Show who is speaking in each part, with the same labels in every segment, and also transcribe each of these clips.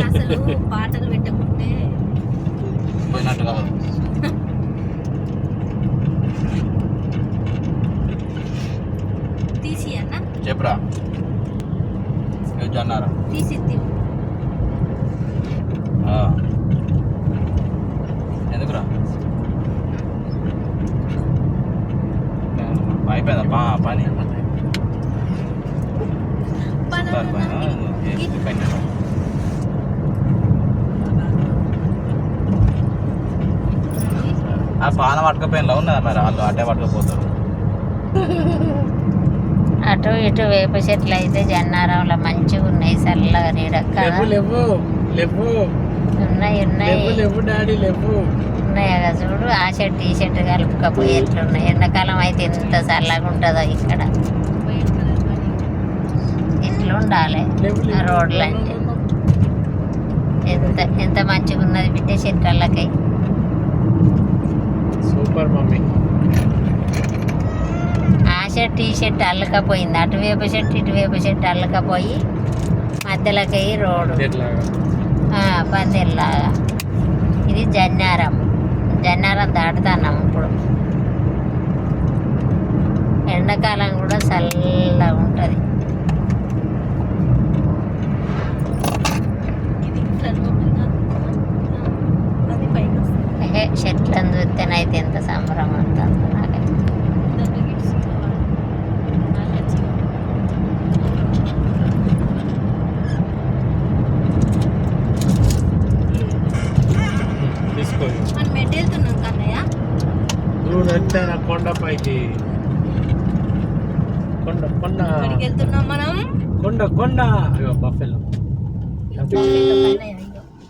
Speaker 1: అసలు పాటలు పెట్టకుంటే
Speaker 2: పోయినట్టు కాదు.
Speaker 1: తీసి అన్న
Speaker 2: చెప్పురా అన్నారా
Speaker 1: తీసి
Speaker 2: ఎందుకురా అయిపోయిందా పని ఆ పాన పట్టుకపోయినా ఉన్నదా మరి వాళ్ళు అట్టే పట్టుకపోతారు.
Speaker 3: అటు ఇటు వేప చెట్లు అయితే జన్నారంలో మంచిగా ఉన్నాయి, చల్లగా నీడక్క ఉన్నాయి ఉన్నాయి కదా చూడు. ఆ చెట్టు ఈ చెట్టు కలుపుకపోయి ఎట్లున్నాయి. ఎండాకాలం అయితే ఎంత చల్లగా ఉంటుందో ఇక్కడ. ఇట్లా ఉండాలి రోడ్లు అంటే. ఎంత మంచిగా ఉన్నది బిడ్డ చెట్లకి.
Speaker 2: Super mummy.
Speaker 3: ఆ చెట్టు ఈ చెట్టు అల్లకపోయింది. అటు వేప చెట్టు ఇటు వేప చెట్టు అల్లకపోయి మధ్యలోకి రోడ్డు పందిర్లాగా. ఇది జన్నారం దాటుతున్నాం ఇప్పుడు. ఎండాకాలం కూడా చల్లగా ఉంటుంది. చెట్లను చూస్తేనైతే ఎంత సంబరం అంటుంది నాకైతే.
Speaker 2: కొండపైకి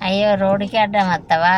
Speaker 3: అయ్యో రోడ్డుకి అడ్డం వస్తావా?